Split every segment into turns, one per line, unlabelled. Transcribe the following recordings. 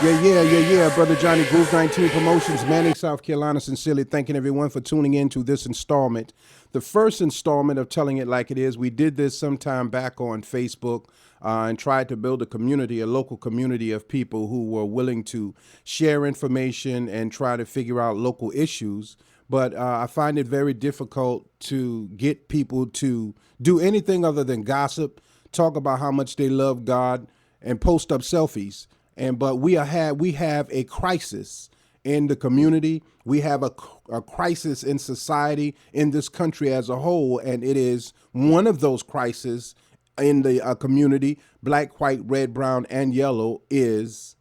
Brother Johnny, Groove 19 Promotions, Manning, South Carolina. Sincerely thanking everyone for tuning in to this installment. The first installment of Telling It Like It Is. We did this sometime back on Facebook and tried to build a community, a local community of people who were willing to share information and try to figure out local issues. But I find it very difficult to get people to do anything other than gossip, talk about how much they love God, and post up selfies. But we have a crisis in the community. We have a crisis in society, in this country as a whole, and it is one of those crises in the community, black, white, red, brown, and yellow, is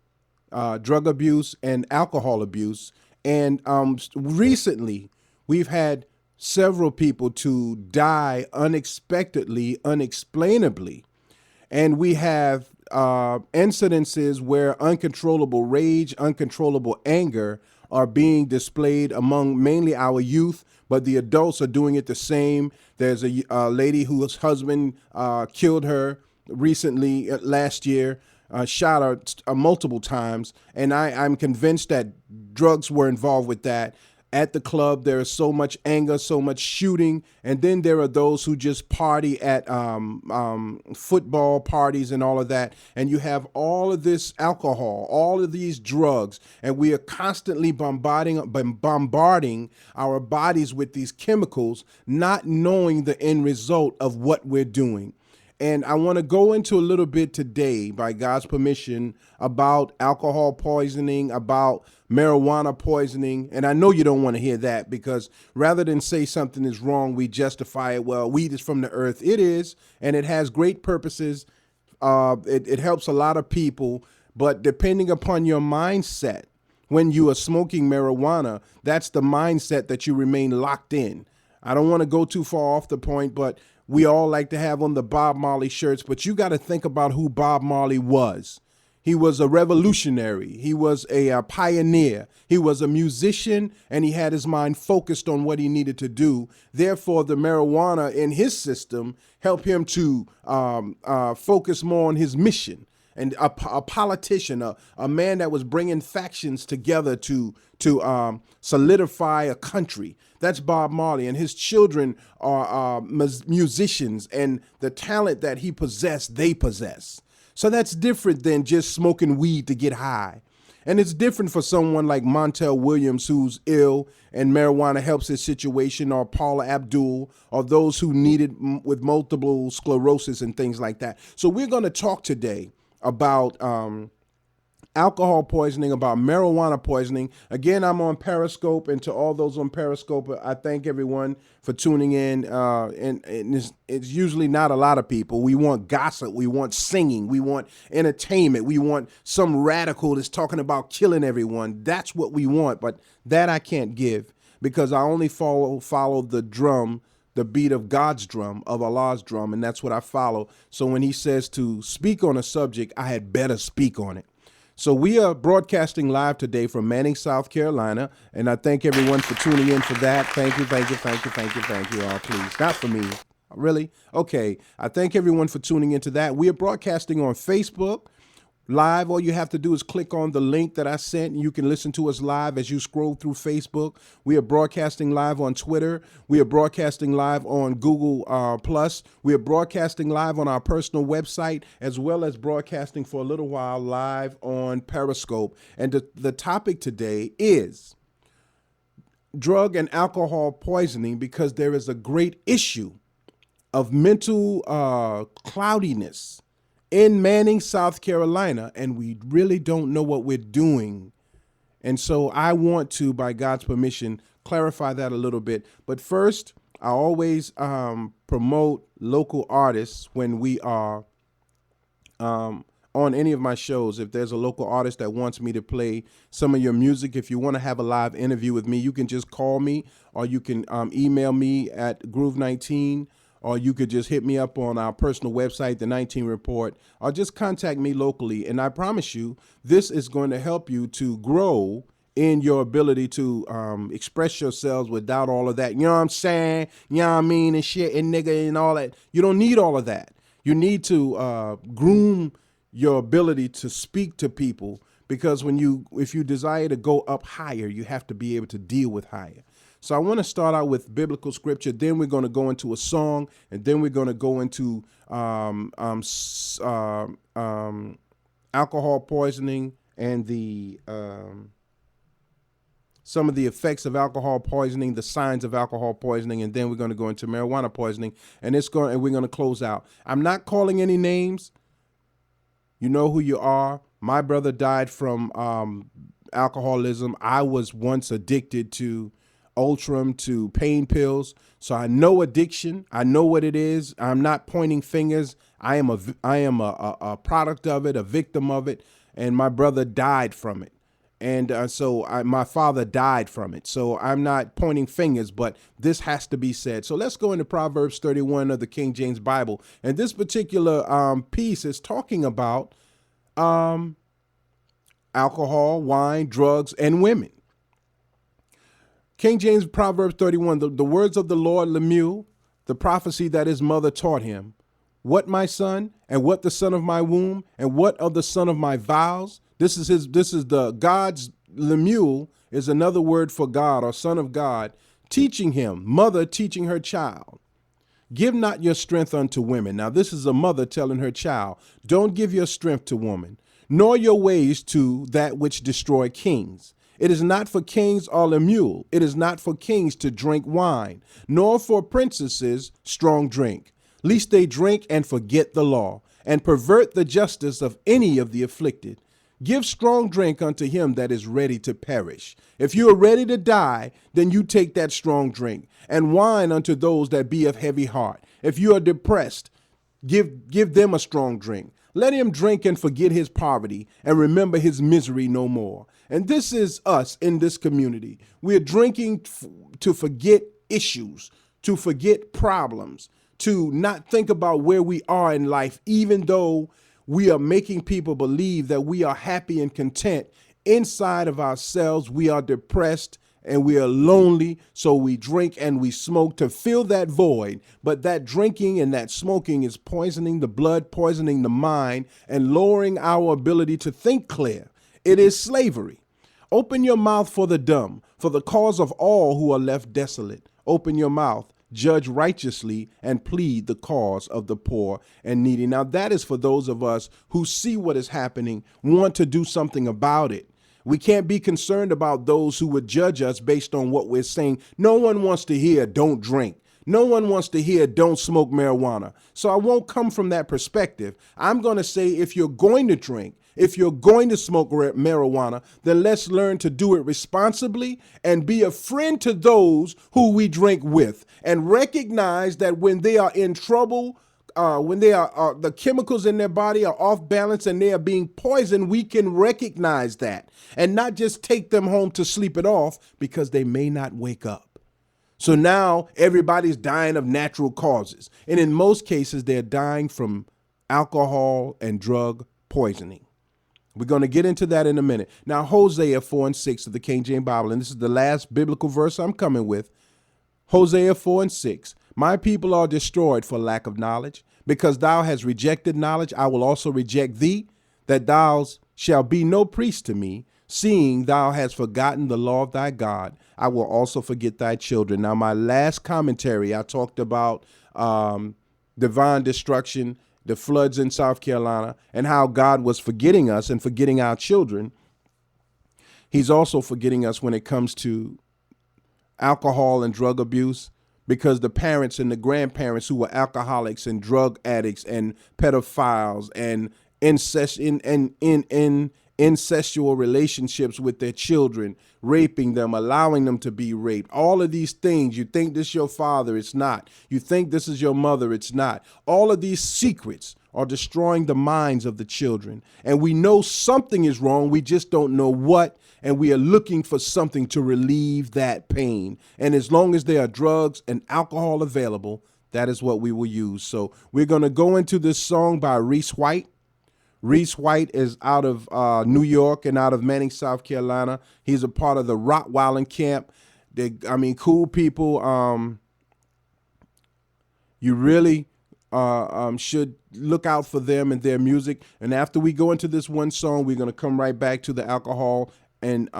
drug abuse and alcohol abuse. And recently, we've had several people to die unexpectedly, unexplainably. And we have incidences where uncontrollable rage, uncontrollable anger are being displayed among mainly our youth, but the adults are doing it the same. There's a lady whose husband killed her recently, last year, shot her multiple times, and I'm convinced that drugs were involved with that. At the club, there is so much anger, so much shooting, and then there are those who just party at football parties and all of that, and you have all of this alcohol, all of these drugs, and we are constantly bombarding our bodies with these chemicals, not knowing the end result of what we're doing. And I want to go into a little bit today, by God's permission, about alcohol poisoning, about marijuana poisoning. And I know you don't want to hear that, because rather than say something is wrong, we justify it. Well, weed is from the earth. It is, and it has great purposes. It helps a lot of people. But depending upon your mindset, when you are smoking marijuana, that's the mindset that you remain locked in. I don't want to go too far off the point, but we all like to have on the Bob Marley shirts, but you got to think about who Bob Marley was. He was a revolutionary. He was a pioneer. He was a musician, and he had his mind focused on what he needed to do. Therefore, the marijuana in his system helped him to focus more on his mission. And a politician, a man that was bringing factions together to solidify a country. That's Bob Marley, and his children are musicians, and the talent that he possessed, they possess. So that's different than just smoking weed to get high. And it's different for someone like Montel Williams, who's ill and marijuana helps his situation, or Paula Abdul, or those who need it with multiple sclerosis and things like that. So we're going to talk today about alcohol poisoning, about marijuana poisoning. Again, I'm on Periscope, and to all those on Periscope, I thank everyone for tuning in. And it's usually not a lot of people. We want gossip, we want singing, we want entertainment, we want some radical that's talking about killing everyone. That's what we want, but that I can't give, because I only follow the drum, the beat of God's drum, of Allah's drum, and that's what I follow. So when he says to speak on a subject, I had better speak on it. So we are broadcasting live today from Manning, South Carolina, and I thank everyone for tuning in for that. Thank you. Oh, please, not for me. Really? Okay. I thank everyone for tuning into that. We are broadcasting on Facebook Live. All you have to do is click on the link that I sent, and you can listen to us live as you scroll through Facebook. We are broadcasting live on Twitter. We are broadcasting live on Google Plus. We are broadcasting live on our personal website, as well as broadcasting for a little while live on Periscope. And the topic today is drug and alcohol poisoning, because there is a great issue of mental cloudiness in Manning, South Carolina, and we really don't know what we're doing. And so I want to, by God's permission, clarify that a little bit. But first, I always promote local artists when we are on any of my shows. If there's a local artist that wants me to play some of your music, if you want to have a live interview with me, you can just call me, or you can email me at Groove19, or you could just hit me up on our personal website, The 19 Report, or just contact me locally. And I promise you, this is going to help you to grow in your ability to express yourselves without all of that. You know what I'm saying? You know what I mean? And shit and nigga and all that. You don't need all of that. You need to groom your ability to speak to people, because if you desire to go up higher, you have to be able to deal with higher. So I want to start out with biblical scripture. Then we're going to go into a song, and then we're going to go into alcohol poisoning and the some of the effects of alcohol poisoning, the signs of alcohol poisoning, and then we're going to go into marijuana poisoning, and we're going to close out. I'm not calling any names. You know who you are. My brother died from alcoholism. I was once addicted to Ultram, to pain pills. So I know addiction. I know what it is. I'm not pointing fingers. I am a product of it, a victim of it, and my brother died from it. And my father died from it. So I'm not pointing fingers, but this has to be said. So let's go into Proverbs 31 of the King James Bible. And this particular piece is talking about alcohol, wine, drugs, and women. King James Proverbs 31, the words of the Lord Lemuel, the prophecy that his mother taught him. What, my son, and what the son of my womb, and what of the son of my vows? This is the God's Lemuel is another word for God or son of God, teaching him, mother teaching her child. Give not your strength unto women. Now, this is a mother telling her child, don't give your strength to woman, nor your ways to that which destroy kings. It is not for kings or Lemuel. It is not for kings to drink wine, nor for princesses strong drink, lest they drink and forget the law, and pervert the justice of any of the afflicted. Give strong drink unto him that is ready to perish. If you are ready to die, then you take that strong drink, and wine unto those that be of heavy heart. If you are depressed, give them a strong drink. Let him drink and forget his poverty and remember his misery no more. And this is us in this community. We're drinking to forget issues, to forget problems, to not think about where we are in life, even though we are making people believe that we are happy and content. Inside of ourselves, we are depressed and we are lonely, so we drink and we smoke to fill that void. But that drinking and that smoking is poisoning the blood, poisoning the mind, and lowering our ability to think clear. It is slavery. Open your mouth for the dumb, for the cause of all who are left desolate. Open your mouth, judge righteously, and plead the cause of the poor and needy. Now, that is for those of us who see what is happening, want to do something about it. We can't be concerned about those who would judge us based on what we're saying. No one wants to hear, don't drink. No one wants to hear, don't smoke marijuana. So I won't come from that perspective. I'm going to say, if you're going to drink, if you're going to smoke marijuana, then let's learn to do it responsibly and be a friend to those who we drink with, and recognize that when they are in trouble, when they are the chemicals in their body are off balance and they are being poisoned, we can recognize that and not just take them home to sleep it off because they may not wake up. So now everybody's dying of natural causes. And in most cases, they're dying from alcohol and drug poisoning. We're going to get into that in a minute. Now, Hosea 4:6 of the King James Bible, and this is the last biblical verse I'm coming with. Hosea 4:6. My people are destroyed for lack of knowledge. Because thou hast rejected knowledge, I will also reject thee, that thou shalt be no priest to me. Seeing thou hast forgotten the law of thy God, I will also forget thy children. Now, my last commentary, I talked about divine destruction, the floods in South Carolina, and how God was forgetting us and forgetting our children. He's also forgetting us when it comes to alcohol and drug abuse, because the parents and the grandparents who were alcoholics and drug addicts and pedophiles and incestual relationships with their children, raping them, allowing them to be raped. All of these things, you think this is your father, it's not. You think this is your mother, it's not. All of these secrets are destroying the minds of the children. And we know something is wrong, we just don't know what, and we are looking for something to relieve that pain. And as long as there are drugs and alcohol available, that is what we will use. So we're going to go into this song by Reese White. Reese White is out of New York and out of Manning, South Carolina. He's a part of the Rottweiler camp. Cool people. You really should look out for them and their music. And after we go into this one song, we're going to come right back to the alcohol and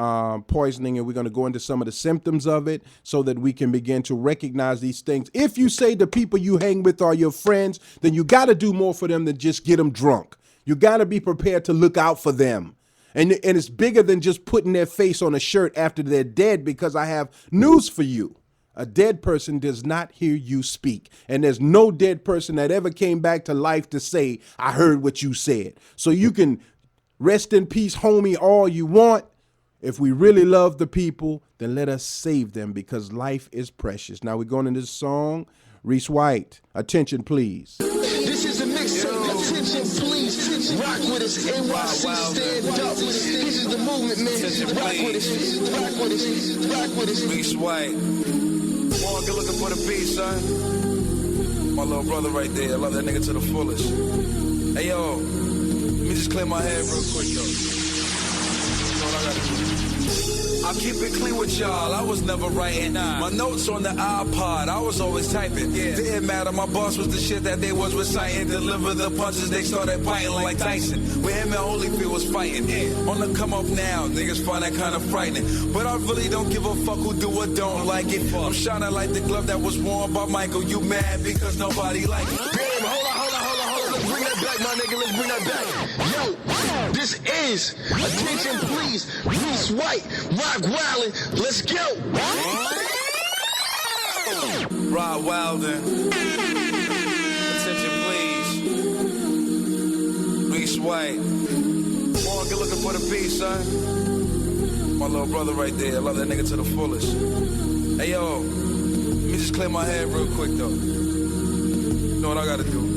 poisoning, and we're going to go into some of the symptoms of it so that we can begin to recognize these things. If you say the people you hang with are your friends, then you got to do more for them than just get them drunk. You got to be prepared to look out for them. And it's bigger than just putting their face on a shirt after they're dead, because I have news for you. A dead person does not hear you speak. And there's no dead person that ever came back to life to say, I heard what you said. So you can rest in peace, homie, all you want. If we really love the people, then let us save them, because life is precious. Now we're going into this song. Reese White, attention, please.
This is a mixtape. Attention, please. Rock with us. NYC, stand up. This is the movement, man. Rock with us. Rock with us. Rock with us.
Reese White. Good looking for the beat, son. My little brother right there. I love that nigga to the fullest. Hey, yo. Let me just clear my head real quick, though. You know what I gotta do? I keep it clean with y'all, I was never writing. My notes on the iPod, I was always typing. Didn't matter, my boss was the shit that they was reciting. Deliver the punches, they started biting like Tyson. When him and Holyfield was fighting. On the come up now, niggas find that kind of frightening. But I really don't give a fuck who do or don't like it. I'm shining like the glove that was worn by Michael. You mad because nobody like it.
Damn, hold on. Let's bring that back, my nigga. Let's bring that back. Yo, this is, attention please, Reese White, Rock Wildin'. Let's go.
Rock Wildin'. Attention please. Reese White. Good looking for the beat, son. My little brother right there. I love that nigga to the fullest. Hey, yo. Let me just clear my head real quick, though. You know what I gotta do?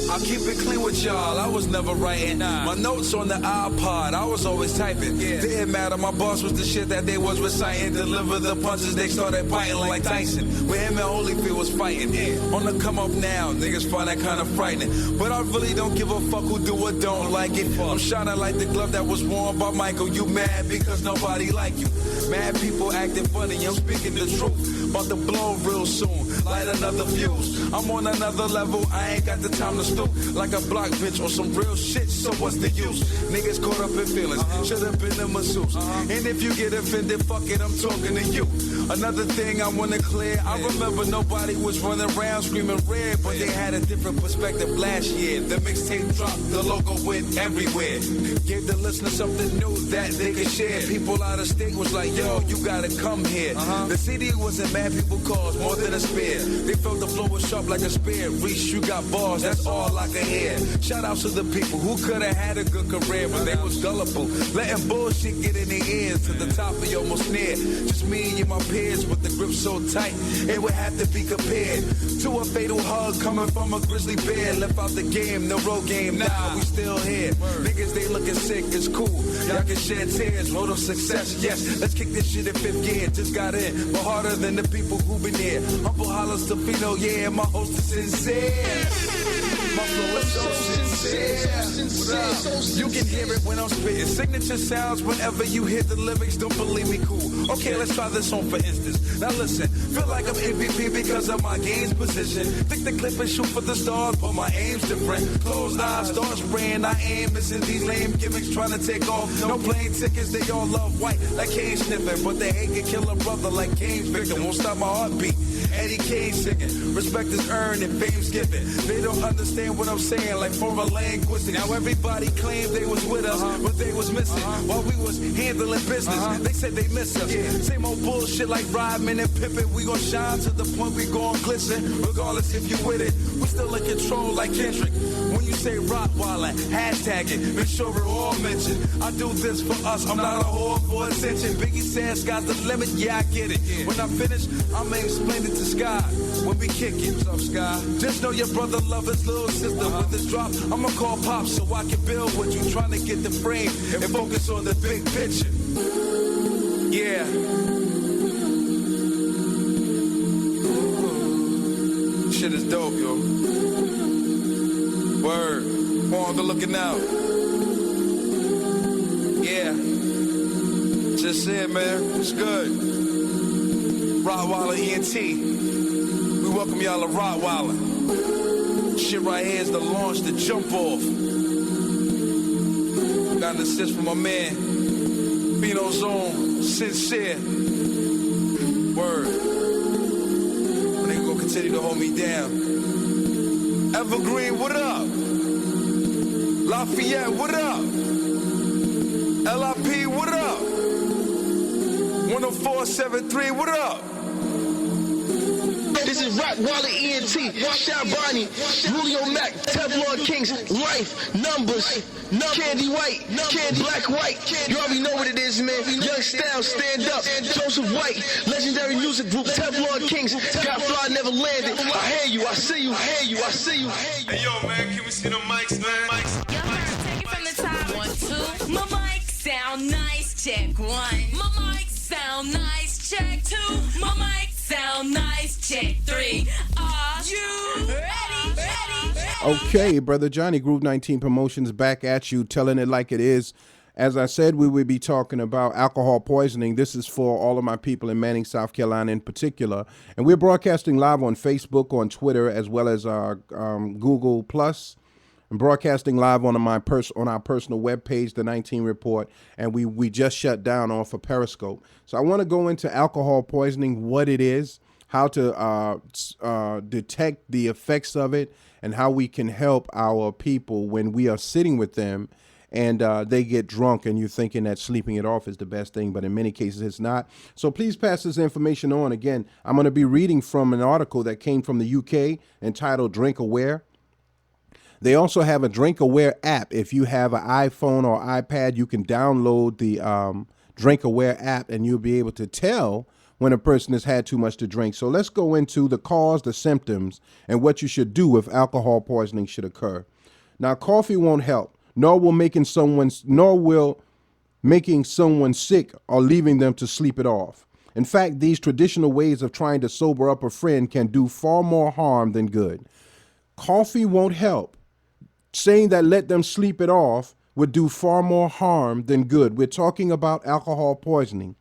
I keep it clean with y'all, I was never writing. My notes on the iPod, I was always typing. Didn't matter, my boss was the shit that they was reciting. Deliver the punches, they started biting like Tyson. When him and Holyfield was fighting. On the come up now, niggas find that kind of frightening. But I really don't give a fuck who do or don't like it. I'm shining like the glove that was worn by Michael. You mad because nobody like you. Mad people acting funny, I'm speaking the truth. About to blow real soon, light another fuse. I'm on another level, I ain't got the time to stoop. Like a block bitch on some real shit, so what's the use? Niggas caught up in feelings, should've been in masseuse. And if you get offended, fuck it, I'm talking to you. Another thing I wanna clear, I remember nobody was running around screaming red, but they had a different perspective last year. The mixtape dropped, the logo went everywhere. Gave the listener something new that they could share. People out of state was like, yo, you gotta come here. The CD wasn't mad, people caused more than a spear. They felt the flow was sharp like a spear. Reach, you got bars, that's all I can hear. Shout out to the people who could've had a good career, but they was gullible. Letting bullshit get in their ears to the top of your most near. Just me and my peers with the grip so tight, it would have to be compared to a fatal hug coming from a grizzly bear. Left out the game, no road game, nah, we still here. Niggas, they looking sick, it's cool. Y'all can shed tears, road of success, yes. Let's kick this shit in fifth gear, just got in, but harder than the people who been here. Humble hollers to Fino, yeah, my host is sincere. My flow is so sincere. You can hear it when I'm spitting. Signature sounds whenever you hear the lyrics. Don't believe me, cool. Okay, let's try this on for instance. Now listen, feel like I'm MVP because of my game's position. Think the clip and shoot for the stars, but my aim's different. Closed eyes, start spraying. I ain't missing these lame gimmicks trying to take off. No plane tickets, they all love white like Kane sniffing, but they hate to kill a brother like Kane's victim. Won't stop my heartbeat. Eddie Kane singing. Respect is earned and fame's given. They don't understand what I'm saying, like foreign linguistics. Now everybody claimed they was with us, but they was missing. While we was handling business, they said they miss us. Same old bullshit like Rodman and Pippen. We gon' shine to the point we gon' glisten. Regardless if you with it, we still in control like Kendrick. When you say Rottweiler, hashtag it, make sure we're all mentioned. I do this for us, I'm not a whore for attention. Biggie said sky's the limit, yeah I get it. When I finish, I'ma explain it to Sky. When we kick it, what's up Sky? Just know your brother love his little sister. With this drop, I'ma call Pop so I can build with you. Trying to get the frame and focus on the big picture. Yeah. Shit is dope, yo. Word. On the looking out. Yeah. Just it, man. It's good. Rottweiler ENT. We welcome y'all to Rottweiler. Shit right here is the launch, the jump off. Got an assist from my man, Pino Zone, sincere. Word. My nigga gonna continue to hold me down. Evergreen, what up? Lafayette, what up? LIP, what up? 10473, what up?
This is Rock Wally ENT, Shy Bonnie, Julio Mac, Teflon Kings, Life, Numbers, Candy White, Candy Black White. You already know what it is, man. Young Style, Stand Up, Joseph White, Legendary Music Group, Teflon Kings, Got Fly, Never Landed. I hear you, I see you, I hear you, I see you.
Hey yo, man, can we see the mics, man?
Yo, take it from the top. 1, 2. My mic sound nice. Check 1. My mic sound nice. Check 2. My mic sound nice. Check 3. Are you ready?
Okay, Brother Johnny, Groove 19 Promotions back at you, telling it like it is. As I said, we would be talking about alcohol poisoning. This is for all of my people in Manning, South Carolina in particular. And we're broadcasting live on Facebook, on Twitter, as well as our Google Plus. I'm broadcasting live on our personal webpage, the 19 Report, and we just shut down off of Periscope. So I want to go into alcohol poisoning, what it is, how to detect the effects of it, and how we can help our people when we are sitting with them and they get drunk and you're thinking that sleeping it off is the best thing, but in many cases it's not. So please pass this information on. Again, I'm going to be reading from an article that came from the UK entitled Drink Aware. They also have a Drink Aware app. If you have an iPhone or iPad, you can download the Drink Aware app and you'll be able to tell when a person has had too much to drink. So let's go into the cause, the symptoms, and what you should do if alcohol poisoning should occur. Now, coffee won't help, nor will making someone sick or leaving them to sleep it off. In fact, these traditional ways of trying to sober up a friend can do far more harm than good. Coffee won't help. Saying that let them sleep it off would do far more harm than good. We're talking about alcohol poisoning,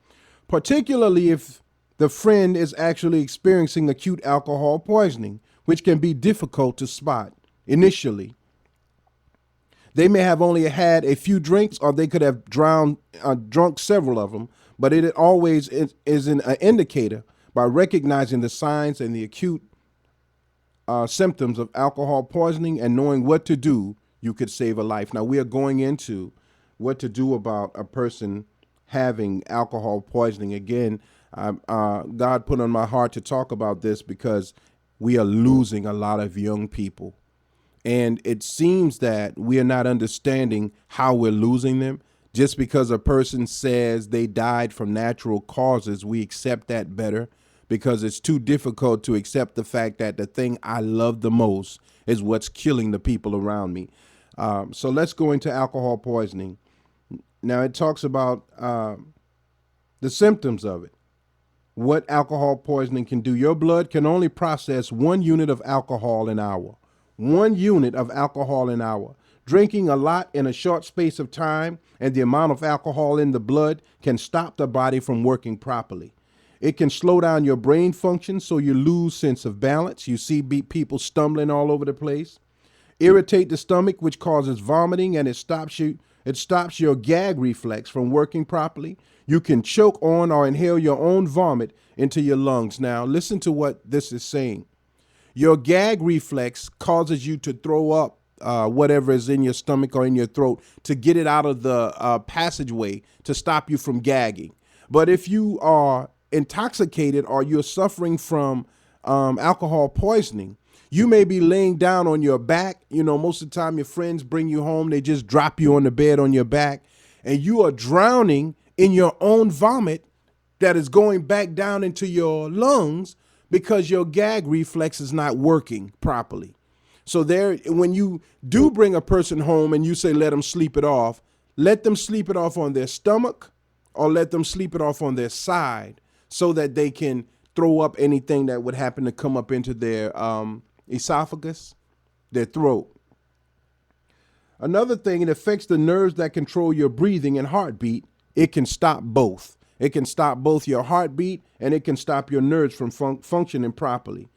particularly if the friend is actually experiencing acute alcohol poisoning, which can be difficult to spot initially. They may have only had a few drinks, or they could have drunk several of them, but it always is an indicator by recognizing the signs and the acute symptoms of alcohol poisoning and knowing what to do, you could save a life. Now, we are going into what to do about a person having alcohol poisoning. Again, God put on my heart to talk about this because we are losing a lot of young people. And it seems that we are not understanding how we're losing them. Just because a person says they died from natural causes, we accept that better, because it's too difficult to accept the fact that the thing I love the most is what's killing the people around me. So let's go into alcohol poisoning. Now, it talks about the symptoms of it, what alcohol poisoning can do. Your blood can only process 1 unit of alcohol an hour. 1 unit of alcohol an hour. Drinking a lot in a short space of time and the amount of alcohol in the blood can stop the body from working properly. It can slow down your brain function so you lose sense of balance. You see people stumbling all over the place. Irritate the stomach, which causes vomiting, and it stops your gag reflex from working properly. You can choke on or inhale your own vomit into your lungs. Now, listen to what this is saying. Your gag reflex causes you to throw up whatever is in your stomach or in your throat to get it out of the passageway to stop you from gagging. But if you are intoxicated or you're suffering from alcohol poisoning, you may be laying down on your back. You know, most of the time your friends bring you home, they just drop you on the bed on your back, and you are drowning in your own vomit that is going back down into your lungs because your gag reflex is not working properly. So when you do bring a person home and you say let them sleep it off on their stomach or let them sleep it off on their side, so that they can throw up anything that would happen to come up into their esophagus, their throat. Another thing, it affects the nerves that control your breathing and heartbeat. It can stop both. It can stop both your heartbeat and it can stop your nerves from functioning properly.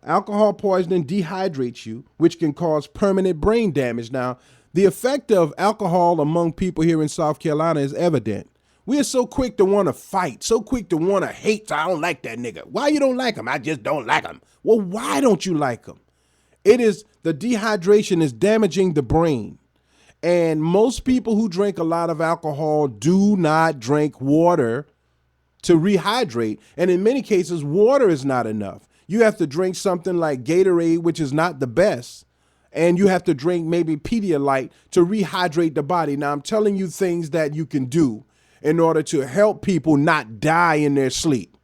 Alcohol poisoning dehydrates you, which can cause permanent brain damage. Now, the effect of alcohol among people here in South Carolina is evident. We are so quick to want to fight, so quick to want to hate. I don't like that nigga. Why you don't like him? I just don't like him. Well, why don't you like him? It is the dehydration is damaging the brain. And most people who drink a lot of alcohol do not drink water to rehydrate. And in many cases, water is not enough. You have to drink something like Gatorade, which is not the best. And you have to drink maybe Pedialyte to rehydrate the body. Now, I'm telling you things that you can do in order to help people not die in their sleep,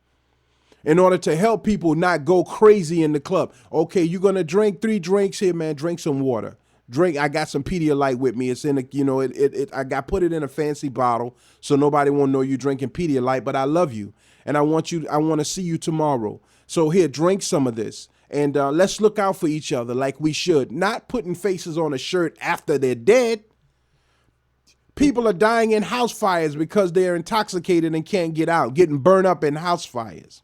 in order to help people not go crazy in the club. Okay, you're going to drink 3 drinks here, man. Drink some water. Drink. I got some Pedialyte with me. It's in a, I got put it in a fancy bottle so nobody won't know you're drinking Pedialyte, but I love you. And I want to see you tomorrow. So here, drink some of this. And let's look out for each other like we should. Not putting faces on a shirt after they're dead. People are dying in house fires because they're intoxicated and can't get out, getting burned up in house fires.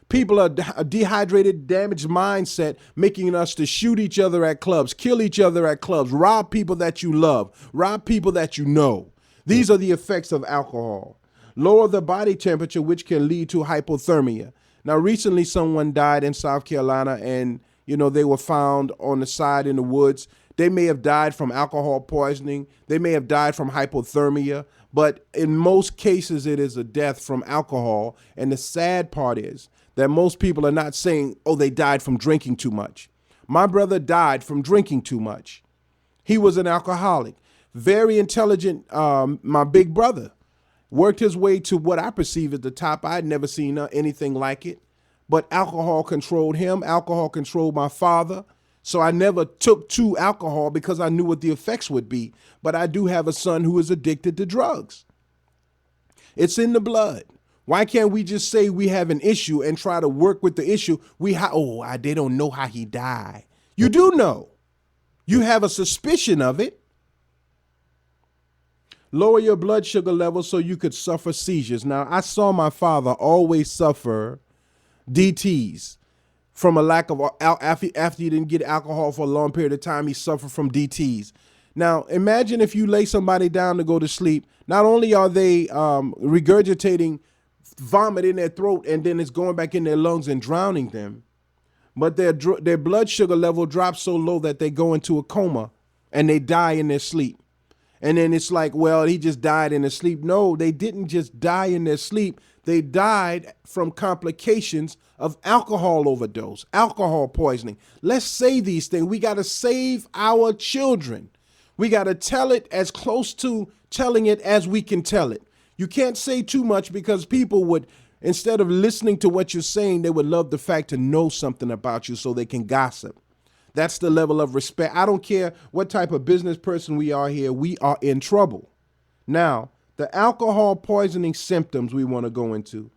People are a dehydrated, damaged mindset, making us to shoot each other at clubs, kill each other at clubs, rob people that you love, rob people that you know. These are the effects of alcohol. Lower the body temperature, which can lead to hypothermia. Now, recently someone died in South Carolina and, they were found on the side in the woods. They may have died from alcohol poisoning. They may have died from hypothermia. But in most cases, it is a death from alcohol. And the sad part is that most people are not saying, oh, they died from drinking too much. My brother died from drinking too much. He was an alcoholic. Very intelligent, my big brother. Worked his way to what I perceive as the top. I had never seen anything like it. But alcohol controlled him. Alcohol controlled my father. So I never took to alcohol because I knew what the effects would be. But I do have a son who is addicted to drugs. It's in the blood. Why can't we just say we have an issue and try to work with the issue? They don't know how he died. You do know. You have a suspicion of it. Lower your blood sugar level so you could suffer seizures. Now, I saw my father always suffer DTs from a lack of, after he didn't get alcohol for a long period of time, he suffered from DTs. Now, imagine if you lay somebody down to go to sleep. Not only are they regurgitating vomit in their throat and then it's going back in their lungs and drowning them, but their blood sugar level drops so low that they go into a coma and they die in their sleep. And then it's like, well, he just died in his sleep. No, they didn't just die in their sleep. They died from complications of alcohol overdose, alcohol poisoning. Let's say these things. We got to save our children. We got to tell it as close to telling it as we can tell it. You can't say too much because people would, instead of listening to what you're saying, they would love the fact to know something about you so they can gossip. That's the level of respect. I don't care what type of business person we are here. We are in trouble. Now, the alcohol poisoning symptoms we want to go into.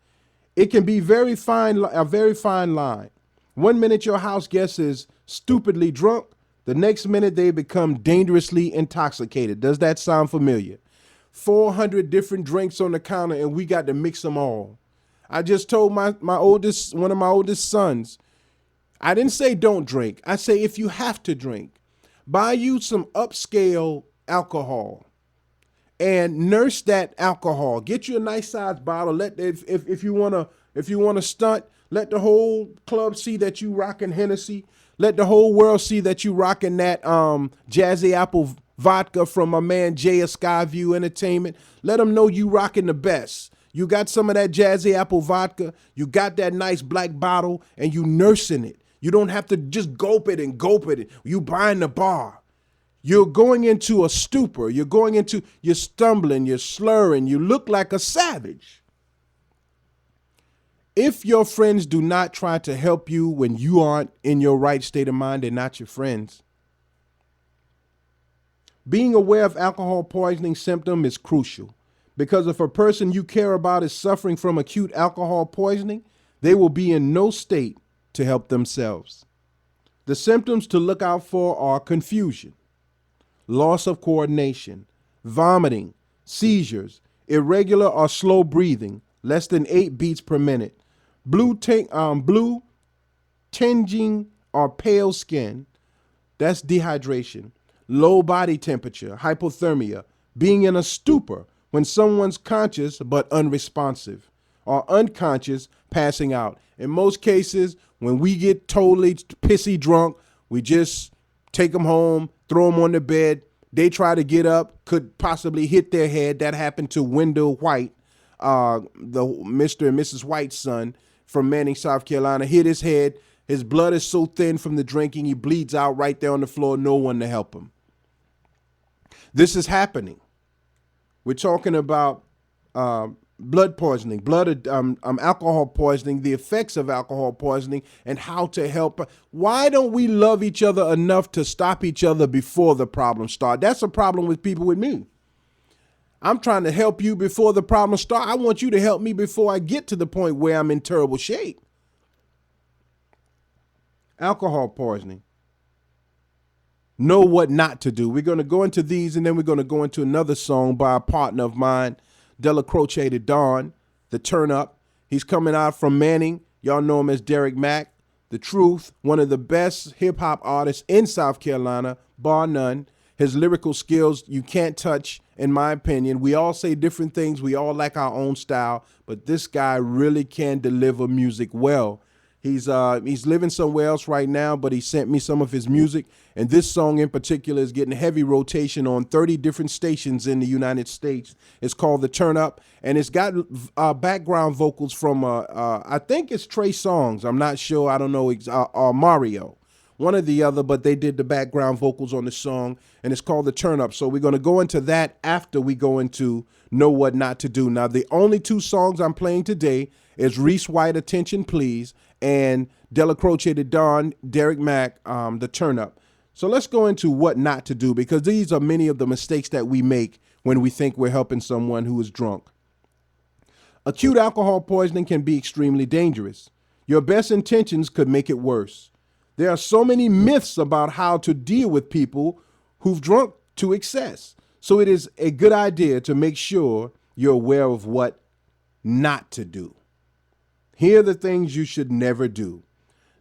It can be a very fine line. 1 minute your house guest is stupidly drunk. The next minute they become dangerously intoxicated. Does that sound familiar? 400 different drinks on the counter and we got to mix them all. I just told one of my oldest sons, I didn't say don't drink. I say if you have to drink, buy you some upscale alcohol and nurse that alcohol. Get you a nice sized bottle. If you wanna stunt, let the whole club see that you rocking Hennessy. Let the whole world see that you rocking that Jazzy Apple vodka from my man Jay of Skyview Entertainment. Let them know you rocking the best. You got some of that Jazzy Apple vodka. You got that nice black bottle and you nursing it. You don't have to just gulp it. You buying the bar. You're going into a stupor. You're stumbling, you're slurring. You look like a savage. If your friends do not try to help you when you aren't in your right state of mind, they're not your friends. Being aware of alcohol poisoning symptom is crucial because if a person you care about is suffering from acute alcohol poisoning, they will be in no state to help themselves. The symptoms to look out for are confusion, loss of coordination, vomiting, seizures, irregular or slow breathing, less than 8 beats per minute, blue tinging or pale skin, that's dehydration, low body temperature, hypothermia, being in a stupor when someone's conscious but unresponsive, or unconscious, passing out. In most cases, when we get totally pissy drunk, we just take them home, throw them on the bed. They try to get up, could possibly hit their head. That happened to Wendell White, the Mr. and Mrs. White's son from Manning, South Carolina, hit his head. His blood is so thin from the drinking, he bleeds out right there on the floor, no one to help him. This is happening. We're talking about blood poisoning, alcohol poisoning, the effects of alcohol poisoning, and how to help. Why don't we love each other enough to stop each other before the problem starts? That's a problem with people with me. I'm trying to help you before the problem starts. I want you to help me before I get to the point where I'm in terrible shape. Alcohol poisoning. Know what not to do. We're going to go into these, and then we're going to go into another song by a partner of mine, Della Croce de Dawn, the Turn Up. He's coming out from Manning. Y'all know him as Derek Mack. The Truth, one of the best hip-hop artists in South Carolina, bar none. His lyrical skills you can't touch, in my opinion. We all say different things. We all like our own style, but this guy really can deliver music well. He's living somewhere else right now, but he sent me some of his music, and this song in particular is getting heavy rotation on 30 different stations in the United States. It's called The Turn Up, and it's got background vocals from, I think it's Trey Songz. I'm not sure. I don't know, or Mario. One or the other, but they did the background vocals on the song, and it's called The Turn Up. So we're going to go into that after we go into Know What Not to Do. Now, the only two songs I'm playing today is Reese White, Attention Please, and Della Croce de Dawn, Derek Mack, The Turn Up. So let's go into what not to do, because these are many of the mistakes that we make when we think we're helping someone who is drunk. Acute alcohol poisoning can be extremely dangerous. Your best intentions could make it worse. There are so many myths about how to deal with people who've drunk to excess. So it is a good idea to make sure you're aware of what not to do. Here are the things you should never do.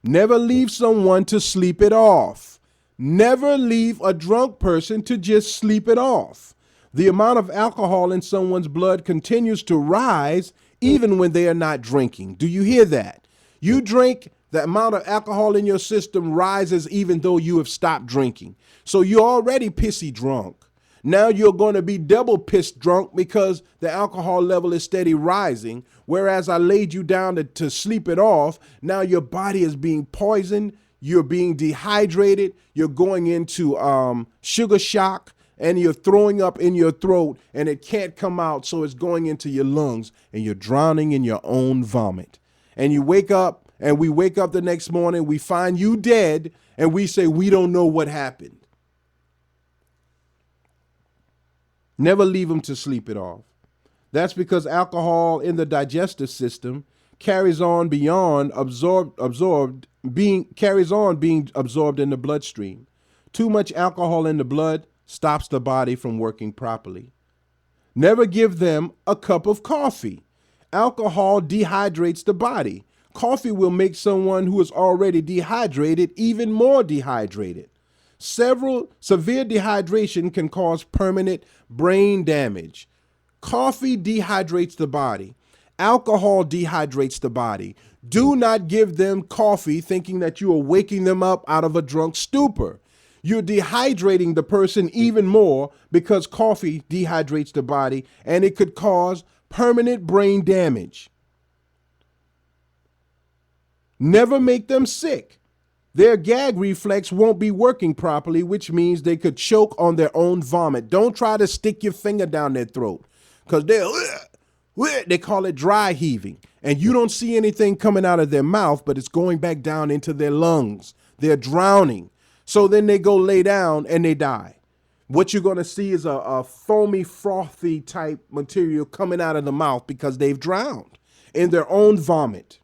Never leave someone to sleep it off. Never leave a drunk person to just sleep it off. The amount of alcohol in someone's blood continues to rise even when they are not drinking. Do you hear that? You drink, the amount of alcohol in your system rises even though you have stopped drinking. So you're already pissy drunk. Now you're going to be double pissed drunk because the alcohol level is steady rising. Whereas I laid you down to sleep it off, now your body is being poisoned. You're being dehydrated. You're going into sugar shock, and you're throwing up in your throat, and it can't come out, so it's going into your lungs, and you're drowning in your own vomit. And you wake up, and we wake up the next morning, we find you dead, and we say we don't know what happened. Never leave them to sleep it off. That's because alcohol in the digestive system carries on being absorbed in the bloodstream. Too much alcohol in the blood stops the body from working properly. Never give them a cup of coffee. Alcohol dehydrates the body. Coffee will make someone who is already dehydrated even more dehydrated. Severe dehydration can cause permanent brain damage. Coffee dehydrates the body. Alcohol dehydrates the body. Do not give them coffee thinking that you are waking them up out of a drunk stupor. You're dehydrating the person even more because coffee dehydrates the body, and it could cause permanent brain damage. Never make them sick. Their gag reflex won't be working properly, which means they could choke on their own vomit. Don't try to stick your finger down their throat, because they call it dry heaving. And you don't see anything coming out of their mouth, but it's going back down into their lungs. They're drowning. So then they go lay down and they die. What you're going to see is a foamy, frothy type material coming out of the mouth because they've drowned in their own vomit.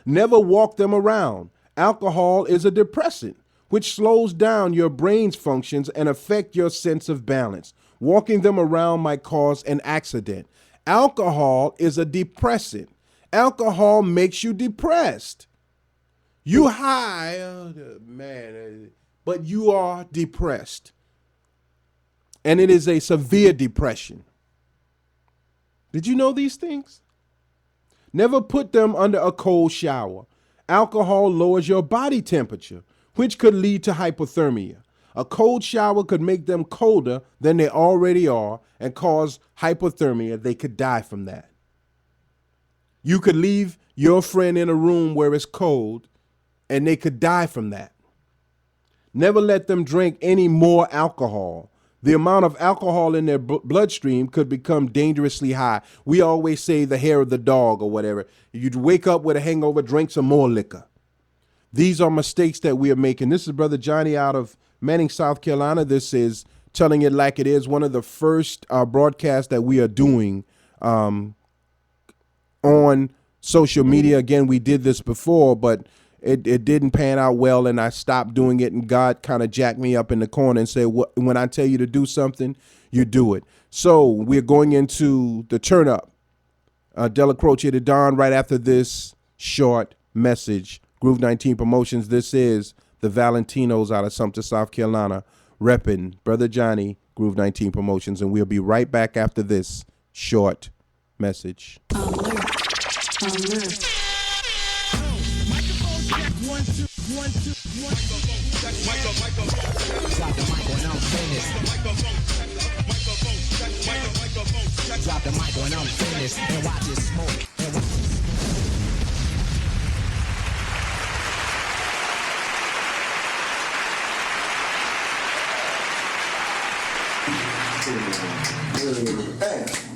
Never walk them around. Alcohol is a depressant, which slows down your brain's functions and affect your sense of balance. Walking them around might cause an accident. Alcohol is a depressant. Alcohol makes you depressed. You high, man, but you are depressed. And it is a severe depression. Did you know these things? Never put them under a cold shower. Alcohol lowers your body temperature, which could lead to hypothermia. A cold shower could make them colder than they already are and cause hypothermia. They could die from that. You could leave your friend in a room where it's cold and they could die from that. Never let them drink any more alcohol. The amount of alcohol in their bloodstream could become dangerously high. We always say the hair of the dog or whatever. You'd wake up with a hangover, drink some more liquor. These are mistakes that we are making. This is Brother Johnny out of Manning, South Carolina. This is Telling It Like It Is, one of the first broadcasts that we are doing on social media. Again, we did this before, but it didn't pan out well, and I stopped doing it, and God kind of jacked me up in the corner and said, when I tell you to do something, you do it. So we're going into the turn up. Della Croce to Don right after this short message. Groove 19 Promotions. This is the Valentinos out of Sumter, South Carolina, repping Brother Johnny, Groove 19 Promotions, and we'll be right back after this short message.
Alert. One, two, one, two, one, two. Drop the mic when I'm finished. Drop the mic when I'm finished and watch it smoke.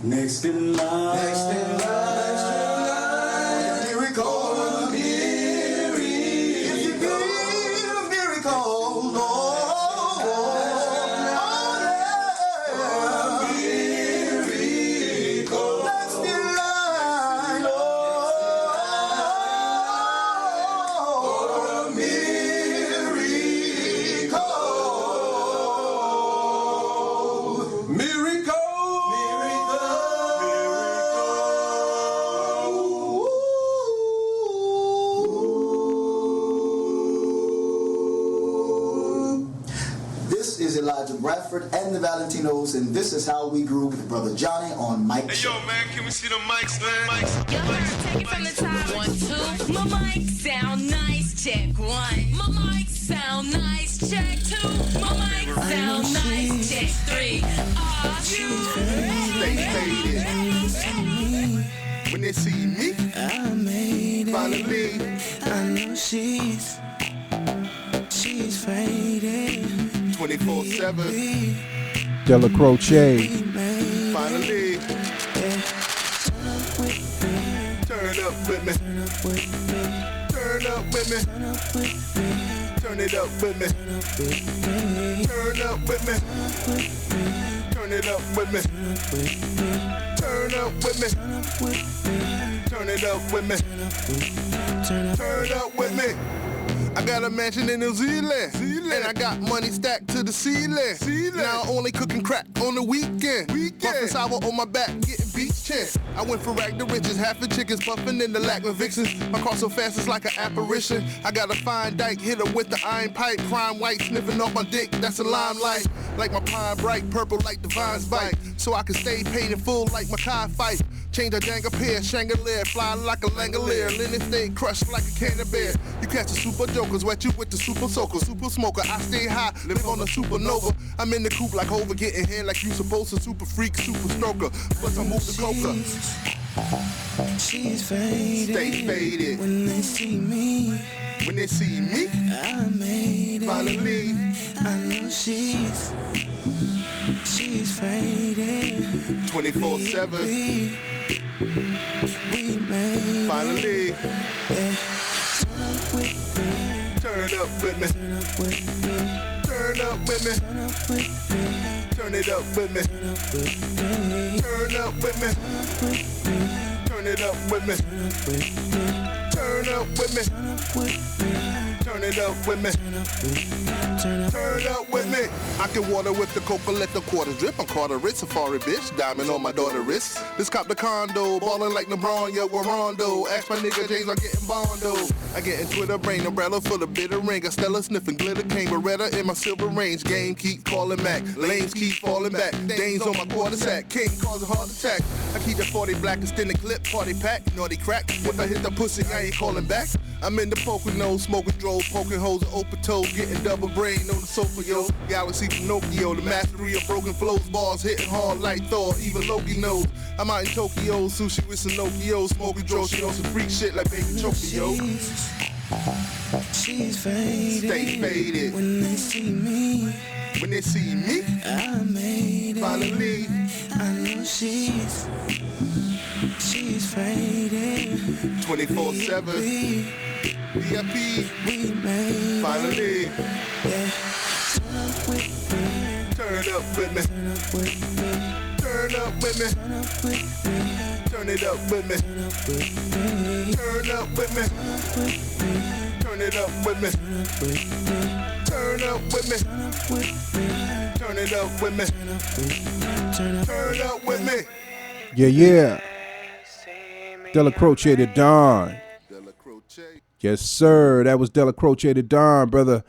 Next in line. Next in line. Here we go. Bradford and the Valentinos, and this is how we grew with Brother Johnny on Mike.
Hey, yo, man, can we see the mics, man?
Yo, take it from the top. 1, 2. My mic sound nice. Check 1. My mic sound nice. Check 2. My mic sound nice. Check 3. Are you ready?
When they see me,
I made it.
finally,
I know she's faded.
24/7.
Della Croce.
Finally, turn up with me. Turn up with me. Turn it up with me. Turn up with me. Turn it up with me. Turn up with me. Turn it up with me. Turn up with me. I got a mansion in New Zealand, and I got money stacked to the ceiling. Now I'm only cooking crack on the weekend. Puffin' sour on my back, getting beach chin. I went from rag to riches, half the chickens puffin' in the lack with vixens. My car so fast it's like an apparition. I got a fine dyke, hit her with the iron pipe. Prime white, sniffing off my dick, that's a limelight. Like my pine bright, purple like the vine's bite. So I can stay paid in full like my Kai fight. Change a dang a pair, chandelier, fly like a langolier. Linen stay crushed like a candy bear. You catch the super jokers, wet you with the super soaker. Super smoker, I stay high, live on a supernova. I'm in the coop like Hova, getting hair like you supposed to. Super freak, super stroker, plus I move the coca.
She's faded.
Stay faded.
When they see me,
When they see me,
I made it.
finally,
I know she's faded.
24/7,
We made
finally,
it.
turn up with me. Turn up with me. Turn it up with me. Turn up with me. Turn it up with me. Turn up with me.
Turn it up with me. Turn up with me. I can water with the coca, let the quarter drip. I'm Carter Rich, Safari bitch, diamond on my daughter wrist. This cop the condo, ballin' like LeBron, yeah, we're Rondo. Ask my nigga James, I'm getting bondo. I get into the brain, umbrella full of bitter rain. Got Stella sniffing glitter, cane Beretta in my silver range. Game keep calling back, lanes keep falling back. Danes on my quarter sack, king cause a heart attack. I keep that 40 black extended clip, party pack, naughty crack. If I hit the pussy, I ain't calling back. I'm in the poker nose, smoking drove, poking holes, open toes, getting double brain on the sofa, yo. Galaxy Pinocchio, the mastery of broken flows, bars hitting hard like Thor, even Loki knows. I'm out in Tokyo, sushi with Sinocchio, smoking draw, she on some freak shit like baby Chokio.
She's faded.
Stay faded.
When they see me,
when they see me,
I made it.
finally,
I know she's faded.
24/7. VIP,
We made
finally,
it. Yeah. Turn up with me.
turn it up with me,
Turn up with me.
turn up with me,
Turn up with me.
turn up with me, turn it up with me, turn up with me, turn it up with me, turn up with me.
Yeah. Della Croce the Don.
Della Croce.
Yes, sir. That was Della Croce the Don, brother.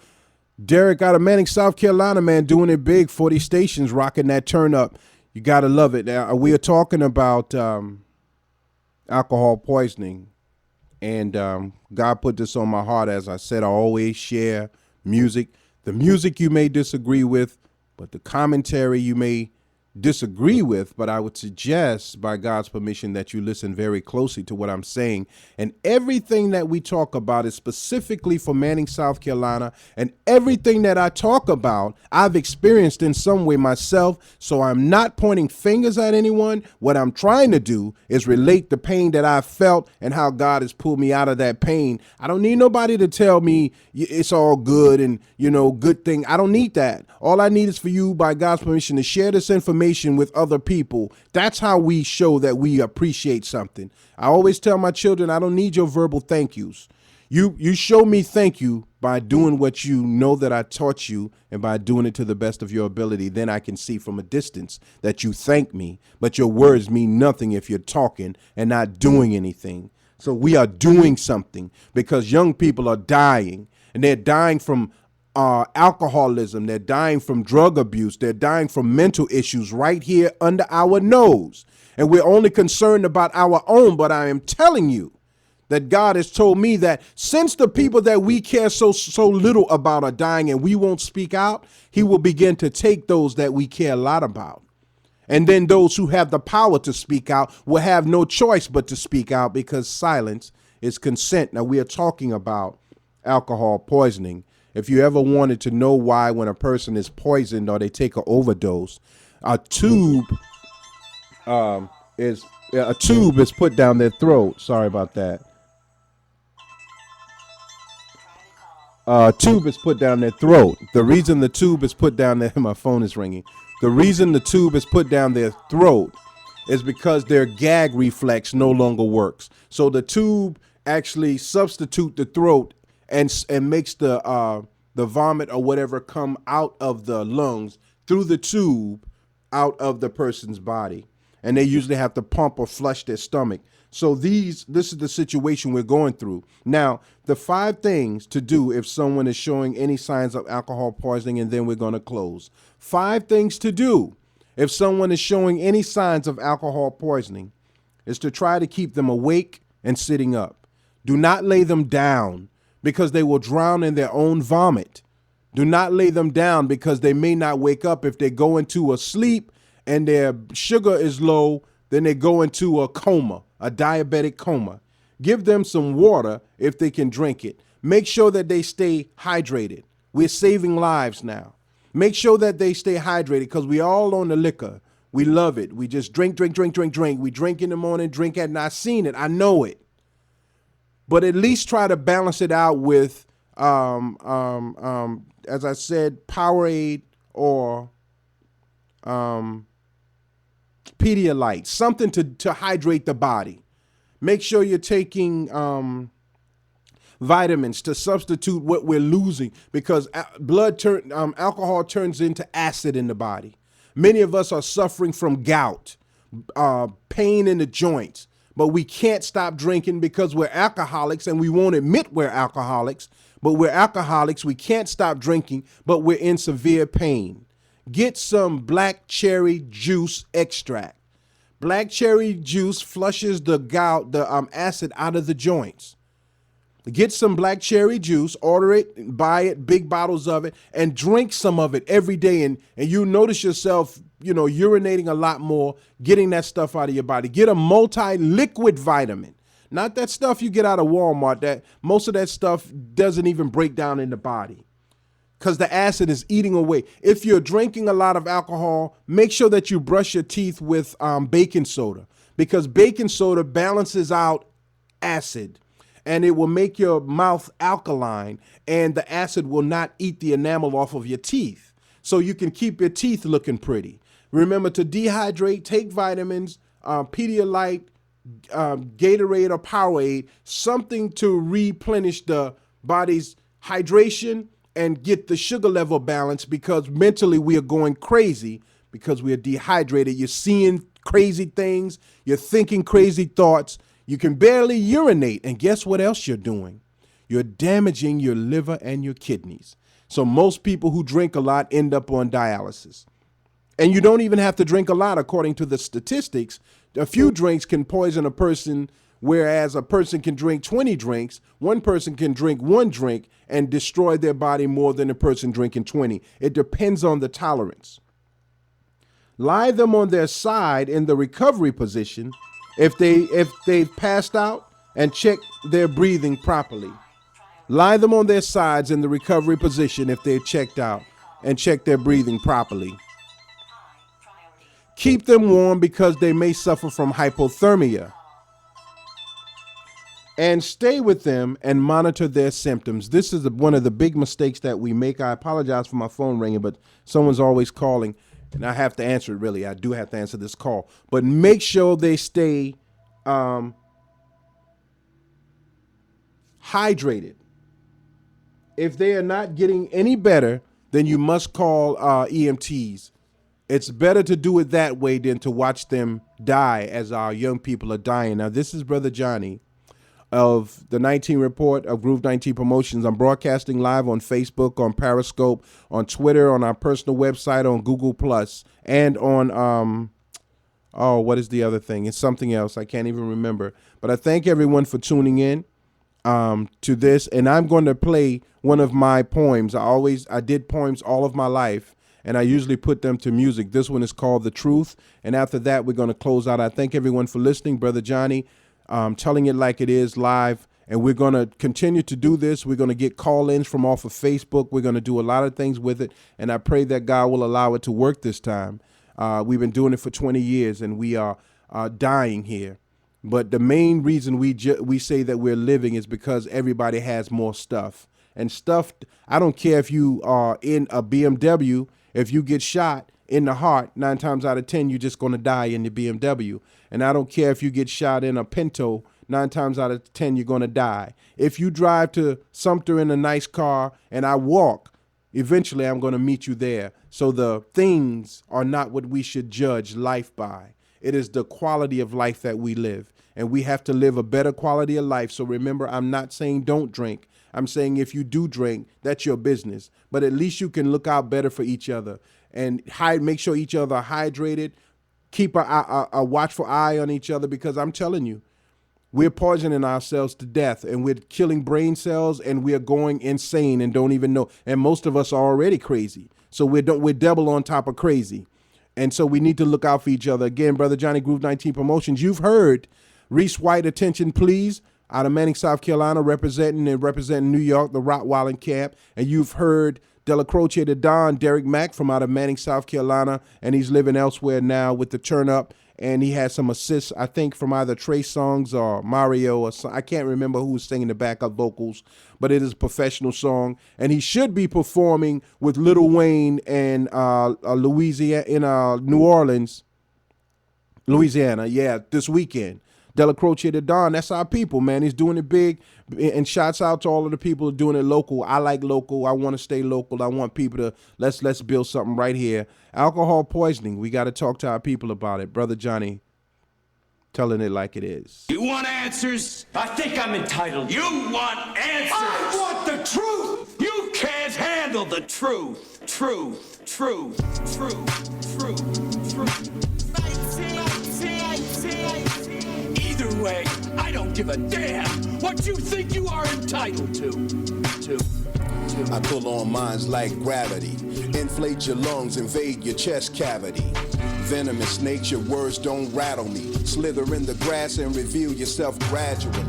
Derek out of Manning, South Carolina, man, doing it big. 40 stations, rocking that turn up. You got to love it. Now, we are talking about alcohol poisoning. And God put this on my heart. As I said, I always share music. The music you may disagree with, but the commentary you may disagree with, but I would suggest, by God's permission, that you listen very closely to what I'm saying. And everything that we talk about is specifically for Manning, South Carolina, and everything that I talk about, I've experienced in some way myself. So I'm not pointing fingers at anyone. What I'm trying to do is relate the pain that I felt and how God has pulled me out of that pain. I don't need nobody to tell me it's all good and, good thing. I don't need that. All I need is for you, by God's permission, to share this information with other people. That's how we show that we appreciate something. I always tell my children, I don't need your verbal thank yous. You show me thank you by doing what you know that I taught you, and by doing it to the best of your ability. Then I can see from a distance that you thank me, but your words mean nothing if you're talking and not doing anything. So we are doing something, because young people are dying, and they're dying from alcoholism. They're dying from drug abuse. They're dying from mental issues right here under our nose. And we're only concerned about our own. But I am telling you that God has told me that since the people that we care so little about are dying and we won't speak out, he will begin to take those that we care a lot about. And then those who have the power to speak out will have no choice but to speak out, because silence is consent. Now, we are talking about alcohol poisoning. If you ever wanted to know why, when a person is poisoned or they take an overdose, a tube is put down their throat. Sorry about that. Tube is put down their throat. The reason the tube is put down there, my phone is ringing. The reason the tube is put down their throat is because their gag reflex no longer works. So the tube actually substitute the throat and makes the vomit or whatever come out of the lungs through the tube out of the person's body. And they usually have to pump or flush their stomach. So this is the situation we're going through. Now, the 5 things to do if someone is showing any signs of alcohol poisoning, and then we're going to close. 5 things to do if someone is showing any signs of alcohol poisoning is to try to keep them awake and sitting up. Do not lay them down, because they will drown in their own vomit. Do not lay them down, because they may not wake up. If they go into a sleep and their sugar is low, then they go into a coma, a diabetic coma. Give them some water if they can drink it. Make sure that they stay hydrated. We're saving lives now. Make sure that they stay hydrated, because we all on the liquor. We love it. We just drink. We drink in the morning, drink at night. I've seen it. I know it. But at least try to balance it out with, as I said, Powerade or Pedialyte, something to hydrate the body. Make sure you're taking vitamins to substitute what we're losing, because alcohol turns into acid in the body. Many of us are suffering from gout, pain in the joints, but we can't stop drinking because we're alcoholics, and we won't admit we're alcoholics, but we're alcoholics. We can't stop drinking, but we're in severe pain. Get some black cherry juice extract. Black cherry juice flushes the gout, the acid out of the joints. Get some black cherry juice, order it, buy it, big bottles of it, and drink some of it every day. And you notice yourself, urinating a lot more, getting that stuff out of your body. Get a multi-liquid vitamin. Not that stuff you get out of Walmart. That most of that stuff doesn't even break down in the body because the acid is eating away. If you're drinking a lot of alcohol, make sure that you brush your teeth with baking soda, because baking soda balances out acid. And it will make your mouth alkaline, and the acid will not eat the enamel off of your teeth. So you can keep your teeth looking pretty. Remember to dehydrate, take vitamins, Pedialyte, Gatorade or Powerade, something to replenish the body's hydration and get the sugar level balanced, because mentally we are going crazy because we are dehydrated. You're seeing crazy things. You're thinking crazy thoughts. You can barely urinate. And guess what else you're doing? You're damaging your liver and your kidneys. So most people who drink a lot end up on dialysis. And you don't even have to drink a lot, according to the statistics. A few drinks can poison a person, whereas a person can drink 20 drinks. One person can drink one drink and destroy their body more than a person drinking 20. It depends on the tolerance. Lie them on their side in the recovery position if they've passed out, and check their breathing properly. Lie them on their sides in the recovery position if they've checked out, and check their breathing properly. Keep them warm because they may suffer from hypothermia. And stay with them and monitor their symptoms. This is one of the big mistakes that we make. I apologize for my phone ringing, but someone's always calling. And I have to answer it, really. I do have to answer this call. But make sure they stay hydrated. If they are not getting any better, then you must call EMTs. It's better to do it that way than to watch them die as our young people are dying. Now, this is Brother Johnny of the 19 Report of Groove 19 Promotions. I'm broadcasting live on Facebook, on Periscope, on Twitter, on our personal website, on Google Plus, and on what is the other thing? It's something else. I can't even remember. But I thank everyone for tuning in to this, and I'm going to play one of my poems. I did poems all of my life, and I usually put them to music. This one is called The Truth, and after that, we're going to close out. I thank everyone for listening. Brother Johnny, telling it like it is live, and we're going to continue to do this. We're going to get call-ins from off of Facebook. We're going to do a lot of things with it, and I pray that God will allow it to work this time. We've been doing it for 20 years, and we are dying here. But the main reason we say that we're living is because everybody has more stuff. And stuff, I don't care if you are in a BMW, if you get shot in the heart, 9 times out of 10, you're just going to die in the BMW. And I don't care if you get shot in a Pinto, 9 times out of 10, you're going to die. If you drive to Sumter in a nice car and I walk, eventually I'm going to meet you there. So the things are not what we should judge life by. It is the quality of life that we live. And we have to live a better quality of life. So remember, I'm not saying don't drink. I'm saying if you do drink, that's your business. But at least you can look out better for each other and make sure each other are hydrated. Keep a watchful eye on each other, because I'm telling you, we're poisoning ourselves to death, and we're killing brain cells, and we are going insane and don't even know. And most of us are already crazy. So we're double on top of crazy. And so we need to look out for each other. Again, Brother Johnny, Groove 19 Promotions. You've heard Reese White, Attention Please, out of Manning, South Carolina, representing New York, the Rottweiler camp. And you've heard Della Croce the Don, Derek Mack, from out of Manning, South Carolina, and he's living elsewhere now with the Turn Up. And he has some assists, I think, from either Trey Songz or Mario, or I can't remember who was singing the backup vocals, but it is a professional song. And he should be performing with Lil Wayne and Louisiana in New Orleans, Louisiana, this weekend. Della Croce the Don, that's our people, man. He's doing it big. And shouts out to all of the people who are doing it local. I like local. I want to stay local. I want people to, let's build something right here. Alcohol poisoning, we got to talk to our people about it. Brother Johnny, telling it like it is.
You want answers? I think I'm entitled. You want answers? I want the truth! You can't handle the truth. Truth, truth, truth, truth, truth. Either way, I don't give a damn what you think you are entitled to.
I pull on minds like gravity. Inflate your lungs, invade your chest cavity. Venomous nature, words don't rattle me. Slither in the grass and reveal yourself gradually.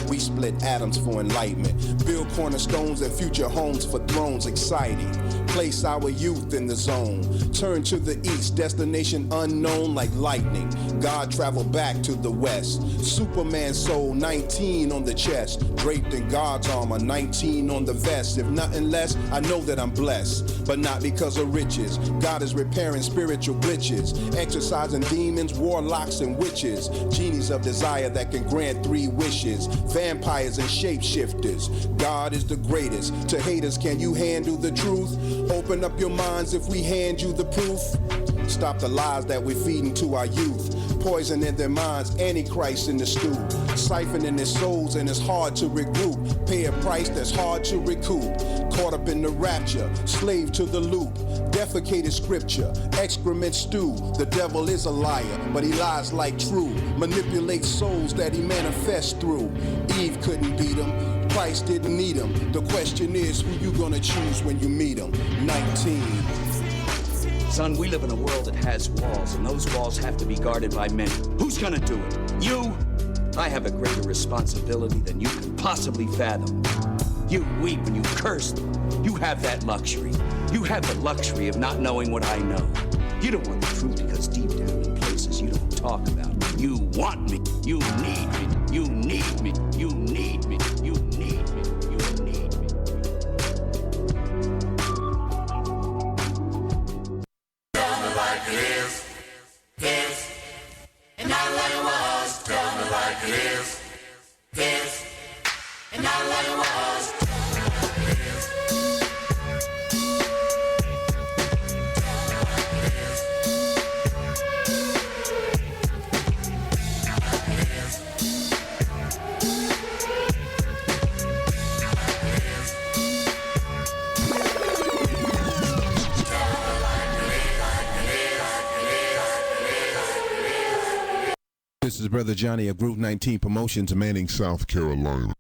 We split atoms for enlightenment. Build cornerstones and future homes for thrones exciting. Place our youth in the zone. Turn to the east, destination unknown like lightning. God travel back to the west. Superman soul, 19 on the chest. Draped in God's armor, 19 on the vest. If nothing less, I know that I'm blessed. But not because of riches. God is repairing spiritual glitches. Exercising demons, warlocks, and witches. Genies of desire that can grant 3 wishes. Vampires and shapeshifters. God is the greatest. To haters, can you handle the truth? Open up your minds if we hand you the proof. Stop the lies that we're feeding to our youth. Poison in their minds, antichrist in the stew. Siphoning their souls and it's hard to regroup. Pay a price that's hard to recoup. Caught up in the rapture, slave to the loop. Defecated scripture, excrement stew. The devil is a liar, but he lies like true. Manipulates souls that he manifests through. Eve couldn't beat him. Christ didn't need him. The question is, who you gonna choose when you meet him? 19.
Son, we live in a world that has walls, and those walls have to be guarded by men. Who's gonna do it? You? I have a greater responsibility than you can possibly fathom. You weep and you curse them. You have that luxury. You have the luxury of not knowing what I know. You don't want the truth because deep down in places you don't talk about me. You want me. You need me. You need me. You need me. You need me. You need me.
Tell me like it is, and not like it was. Tell me like it is, and not like it was.
This is Brother Johnny of Group 19 Promotions, Manning, South Carolina.